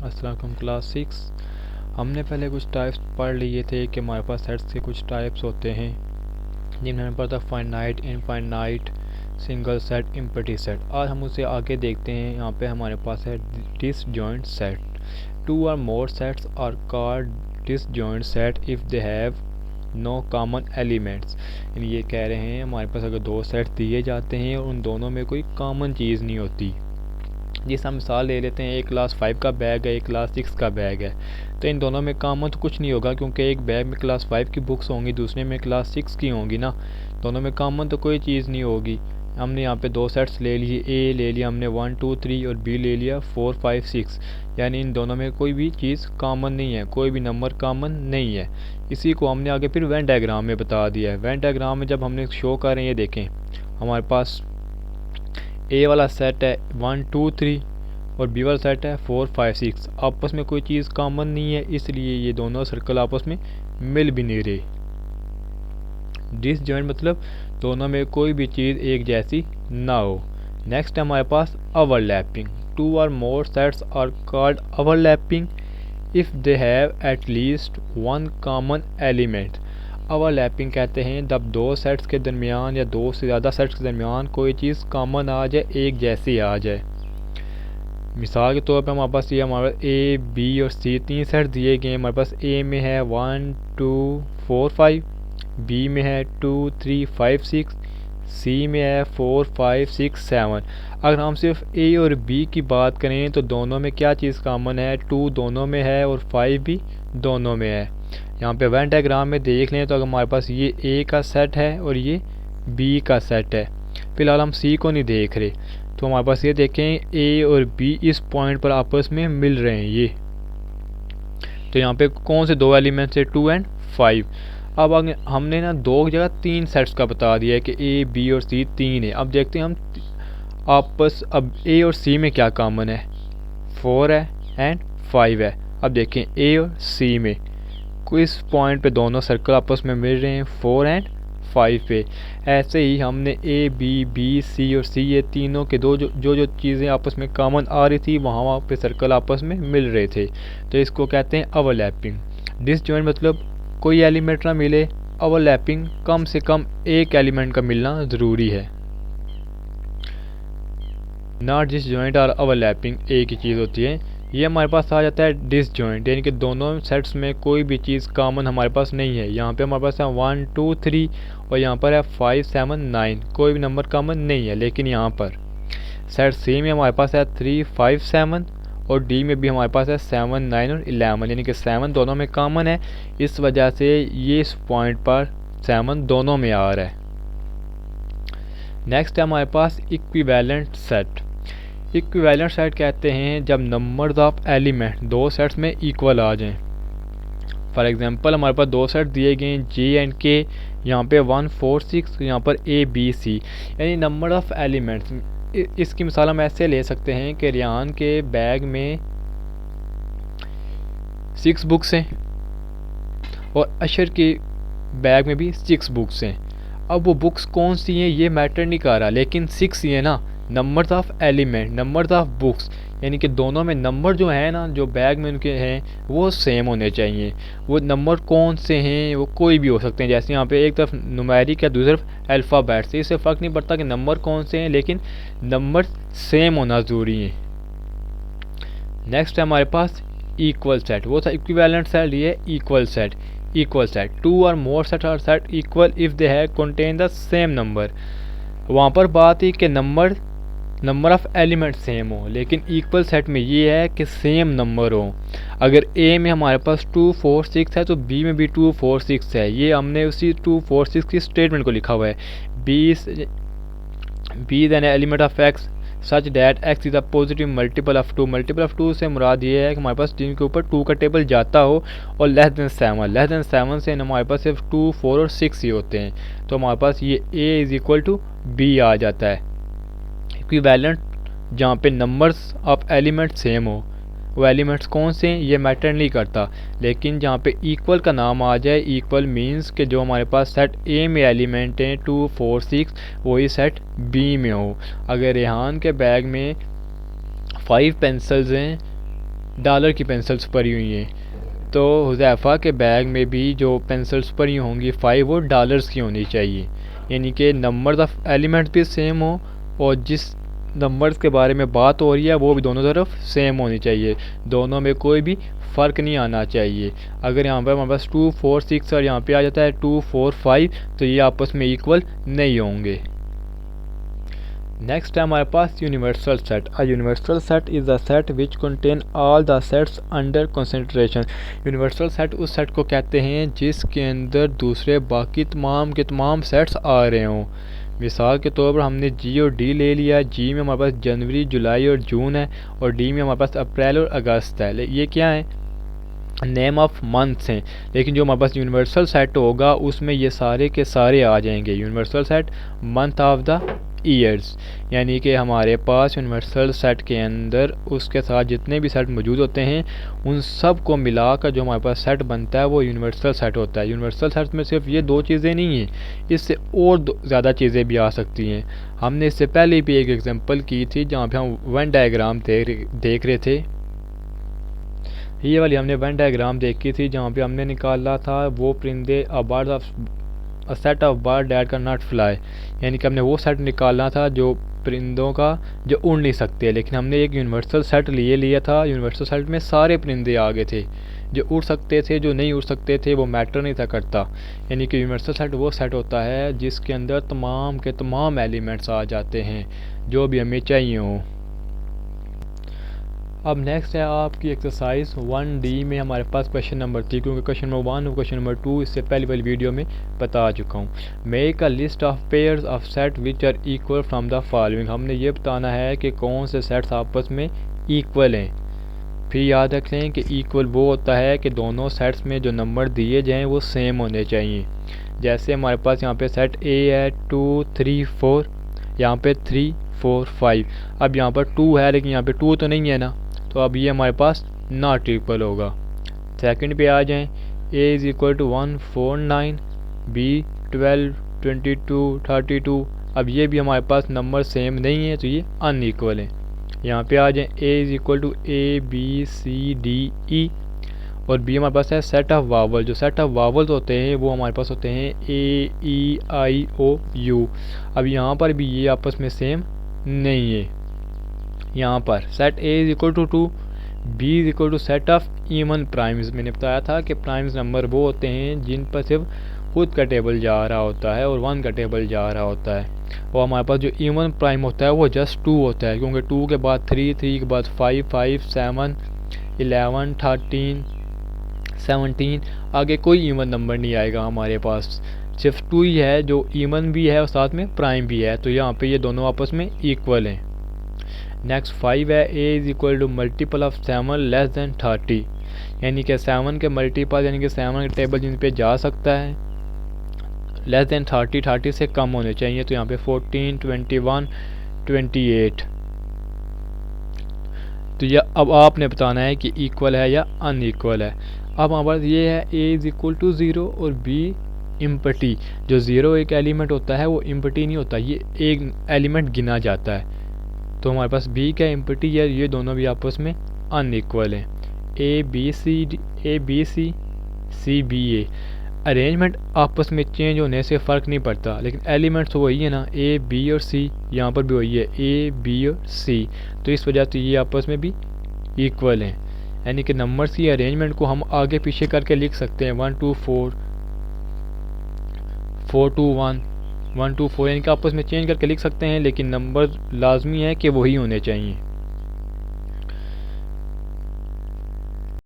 अस्सलाम वालेकुम क्लास 6। हमने पहले कुछ टाइप्स पढ़ लिए थे कि हमारे पास सेट्स के कुछ टाइप्स होते हैं जिनमें हमें पता finite, infinite, single set, empty set. आज हम उसे आगे देखते हैं। यहाँ पे हमारे पास है disjoint set. Two or more sets are called disjoint set if they have no common elements. ये कह रहे हैं हमारे पास अगर दो सेट्स दिए जाते हैं और उन दोनों में कोई कॉमन चीज़ नहीं होती। जिस हम मिसाल ले लेते हैं, एक क्लास 5 का बैग है, एक क्लास 6 का बैग है, तो इन दोनों में कॉमन तो कुछ नहीं होगा क्योंकि एक बैग में क्लास 5 की बुक्स होंगी, दूसरे में क्लास 6 की होंगी ना। दोनों में कॉमन तो कोई चीज़ नहीं होगी। हमने यहाँ पे दो सेट्स ले लिए, ए ले लिया हमने 1 2 3 और बी ले लिया 4 5 6, यानी इन दोनों में कोई भी चीज़ कॉमन नहीं है, कोई भी नंबर कॉमन नहीं है। इसी को हमने आगे फिर वेन डायग्राम में बता दिया है। वेन डायग्राम में जब हमने शो कर रहे हैं, ये देखें हमारे पास ए वाला सेट है 1 2 3 और बी वाला सेट है 4 5 6। आपस में कोई चीज़ कॉमन नहीं है, इसलिए ये दोनों सर्कल आपस में मिल भी नहीं रहे। डिसजॉइंट मतलब दोनों में कोई भी चीज़ एक जैसी ना हो। नेक्स्ट है हमारे पास overlapping. Two or more sets are called overlapping if they have at least one common element. Overlapping कहते हैं जब दो सेट्स के दरमियान या दो से ज़्यादा सेट्स के दरमियान कोई चीज़ कॉमन आ जाए, एक जैसी आ जाए। मिसाल के तौर पर हमारे पास ये हमारे ए बी और सी तीन सेट दिए गए हैं। हमारे पास ए में है 1 2 4 5, बी में है 2 3 5 6, सी में है 4 5 6 7। अगर हम सिर्फ ए और बी की बात करें तो दोनों में क्या चीज़ कॉमन है? 2 दोनों में है और 5 भी दोनों में है। यहाँ पे वेन डायग्राम में देख लें तो अगर हमारे पास ये ए का सेट है और ये बी का सेट है, फिलहाल हम सी को नहीं देख रहे, तो हमारे पास ये देखें ए और बी इस पॉइंट पर आपस में मिल रहे हैं ये। तो यहाँ पे कौन से दो एलिमेंट्स है? 2 एंड 5। अब हमने ना दो की जगह तीन सेट्स का बता दिया है कि ए बी और सी तीन है। अब देखते हैं हम आपस, अब ए और सी में क्या कॉमन है? 4 है एंड 5 है। अब देखें ए और सी में इस पॉइंट पे दोनों सर्कल आपस में मिल रहे हैं 4 एंड 5 पे। ऐसे ही हमने ए बी बी सी और सी ये तीनों के दो जो चीज़ें आपस में कॉमन आ रही थी वहाँ पे सर्कल आपस में मिल रहे थे, तो इसको कहते हैं ओवरलैपिंग। डिसजॉइंट मतलब कोई एलिमेंट ना मिले, ओवरलैपिंग कम से कम एक एलिमेंट का मिलना ज़रूरी है। नॉट डिसजॉइंट और ओवरलैपिंग एक ही चीज़ होती है। ये हमारे पास आ जाता है डिसजॉइंट, यानी कि दोनों सेट्स में कोई भी चीज़ कॉमन हमारे पास नहीं है। यहाँ पे हमारे पास है 1 2 3 और यहाँ पर है 5 7 9, कोई भी नंबर कॉमन नहीं है। लेकिन यहाँ पर सेट सी में हमारे पास है 3 5 7 और डी में भी हमारे पास है 7 9 और 11, यानी कि 7 दोनों में कॉमन है। इस वजह से ये इस पॉइंट पर 7 दोनों में आ रहा है। नेक्स्ट है हमारे पास इक्विवेलेंट सेट। इक्विवेलेंट सेट कहते हैं जब नंबर्स ऑफ एलिमेंट दो सेट्स में इक्वल आ जाएं। फॉर एग्जांपल हमारे पास दो सेट दिए गए हैं जे एंड के, यहाँ पे 1 4 6, यहाँ पर ए बी सी, यानी नंबर ऑफ एलिमेंट्स। इसकी मिसाल हम ऐसे ले सकते हैं कि रियान के बैग में 6 बुक्स हैं और अशर के बैग में भी 6 बुक्स हैं। अब वो बुक्स कौन सी हैं ये मैटर नहीं कर रहा, लेकिन 6 ही है ना। Numbers of element, numbers of books, यानी कि दोनों में नंबर जो है ना, जो बैग में उनके हैं वो सेम होने चाहिए। वो नंबर कौन से हैं? वो कोई भी हो सकते हैं। जैसे यहाँ पे एक तरफ न्यूमेरिक है, दूसरी तरफ अल्फ़ाबेट से, इससे फ़र्क नहीं पड़ता कि नंबर कौन से हैं, लेकिन नंबर सेम होना ज़रूरी है। नेक्स्ट है हमारे पास इक्वल सेट। वो था इक्विवेलेंट सेट, ये equal set. Equal set, two or more set are set equal if they have contain the same number. वहाँ पर बात है कि नंबर ऑफ एलिमेंट सेम हो, लेकिन इक्वल सेट में ये है कि सेम नंबर हो। अगर ए में हमारे पास 2 4 6 है तो बी में भी 2 4 6 है। ये हमने उसी 2 4 6 की स्टेटमेंट को लिखा हुआ है। B is an element of X such that X is a positive multiple of 2। Multiple of 2 से मुराद ये है कि हमारे पास जिनके ऊपर 2 का टेबल जाता हो और लेस देन 7 से हमारे पास सिर्फ 2 4 और 6 ही होते हैं, तो हमारे पास ये A is equal to B आ जाता है। इक्विवेलेंट जहाँ पे नंबर्स ऑफ एलिमेंट सेम हो, वो एलिमेंट्स कौन से हैं ये मैटर नहीं करता, लेकिन जहाँ पे इक्वल का नाम आ जाए, इक्वल मींस कि जो हमारे पास सेट ए में एलिमेंट हैं 2 4 6 वही सेट बी में हो। अगर रेहान के बैग में 5 पेंसिल्स हैं डॉलर की पेंसिल्स भरी हुई हैं, तो हुज़ैफ़ा के बैग में भी जो पेंसिल्स भरी होंगी 5 वो डॉलर्स की होनी चाहिए, यानी कि नंबर्स ऑफ एलिमेंट्स भी सेम हो और जिस नंबर्स के बारे में बात हो रही है वो भी दोनों तरफ सेम होनी चाहिए, दोनों में कोई भी फ़र्क नहीं आना चाहिए। अगर यहाँ पर हमारे पास 2 4 6 और यहाँ पे आ जाता है 2 4 5 तो ये आपस में इक्वल नहीं होंगे। नेक्स्ट है हमारे पास universal set. A universal set is a set which contain all the sets under concentration. यूनिवर्सल सेट उस सेट को कहते हैं जिसके अंदर दूसरे बाकी तमाम के तमाम सेट्स आ रहे हों। मिसाल के तौर पर हमने जी और डी ले लिया। जी में हमारे पास जनवरी, जुलाई और जून है और डी में हमारे पास अप्रैल और अगस्त है। ये क्या है? नेम ऑफ मंथ्स हैं, लेकिन जो हमारे पास यूनिवर्सल सेट होगा उसमें ये सारे के सारे आ जाएंगे। Universal set month of the years, यानी कि हमारे पास यूनिवर्सल सेट के अंदर उसके साथ जितने भी सेट मौजूद होते हैं उन सब को मिलाकर जो हमारे पास सेट बनता है वो यूनिवर्सल सेट होता है। यूनिवर्सल सेट में सिर्फ ये 2 चीज़ें नहीं हैं, इससे और ज़्यादा चीज़ें भी आ सकती हैं। हमने इससे पहले भी एक एग्जांपल की थी जहाँ पे हम वेन डायग्राम देख रहे थे। ये वाली हमने वेन डायग्राम देखी थी जहाँ पे हमने निकाला था वो परिंदे a set of bird that can not fly, यानी कि हमने वो सेट निकालना था जो परिंदों का जो उड़ नहीं सकते, लेकिन हमने एक यूनिवर्सल सेट लिया था। यूनिवर्सल सेट में सारे परिंदे आ गए थे, जो उड़ सकते थे जो नहीं उड़ सकते थे वो मैटर नहीं था करता। यानी कि यूनिवर्सल सेट वो सेट होता है जिसके अंदर तमाम के तमाम एलिमेंट्स आ जाते हैं जो भी हमें चाहिए हो। अब नेक्स्ट है आपकी एक्सरसाइज 1D में हमारे पास क्वेश्चन नंबर 3, क्योंकि क्वेश्चन नंबर 1 और क्वेश्चन नंबर 2 इससे पहले वाली वीडियो में बता चुका हूँ। Make a list of pairs of set which are equal from the following. हमने ये बताना है कि कौन से सेट्स आपस में इक्वल हैं। फिर याद रख लें कि इक्वल वो होता है कि दोनों सेट्स में जो नंबर दिए जाएँ वो सेम होने चाहिए। जैसे हमारे पास यहाँ पे सेट ए है 2 3 4, यहाँ पे 3 4 5। अब यहाँ पर 2 है लेकिन यहाँ पे 2 तो नहीं है ना, तो अब ये हमारे पास नॉट इक्वल होगा। सेकंड पे आ जाएं, a is equal to 1 4 9, b 12 22 32। अब ये भी हमारे पास नंबर सेम नहीं है तो ये अनइक्वल है। यहाँ पे आ जाएं, a is equal to a b c d e और b हमारे पास है सेट ऑफ वावल। जो सेट ऑफ वावल्स होते हैं वो हमारे पास होते हैं a e i o u। अब यहाँ पर भी ये आपस में सेम नहीं है। यहाँ पर set a is equal to 2, b is equal to set of even primes. मैंने बताया था कि प्राइम्स नंबर वो होते हैं जिन पर सिर्फ खुद का टेबल जा रहा होता है और 1 का टेबल जा रहा होता है। और हमारे पास जो इवन प्राइम होता है वो जस्ट 2 होता है, क्योंकि 2 के बाद 3, 3 के बाद 5, 5 7 11 13 17, आगे कोई इवन नंबर नहीं आएगा हमारे पास। सिर्फ 2 ही है जो इवन भी है और साथ में प्राइम भी है, तो यहाँ पे ये दोनों आपस में इक्वल हैं। नेक्स्ट 5 है, a is equal to multiple of 7 less than 30, यानी कि 7 के मल्टीपल यानी कि 7 के टेबल जिन पे जा सकता है लेस देन 30, 30 से कम होने चाहिए। तो यहाँ पे 14 21 28। तो यह अब आपने बताना है कि इक्वल है या अनइक्वल है। अब हमारे पास ये है a इज़ इक्वल टू 0 और b इम्पटी। जो 0 एक एलिमेंट होता है वो इम्पटी नहीं होता, ये एक एलिमेंट गिना जाता है। तो हमारे पास b का इम्पटी है, ये दोनों भी आपस में अनइक्वल हैं। a b c c b a। Arrangement आपस में चेंज होने से फ़र्क नहीं पड़ता, लेकिन एलिमेंट्स तो वही है ना, a b और c। यहाँ पर भी वही है a b और c, तो इस वजह से ये आपस में भी इक्वल हैं। यानी कि नंबर्स की अरेंजमेंट को हम आगे पीछे करके लिख सकते हैं 1 2 4 4 2 1 1 2 4, यानी कि आपस में चेंज करके लिख सकते हैं, लेकिन नंबर लाजमी है कि वही होने चाहिए।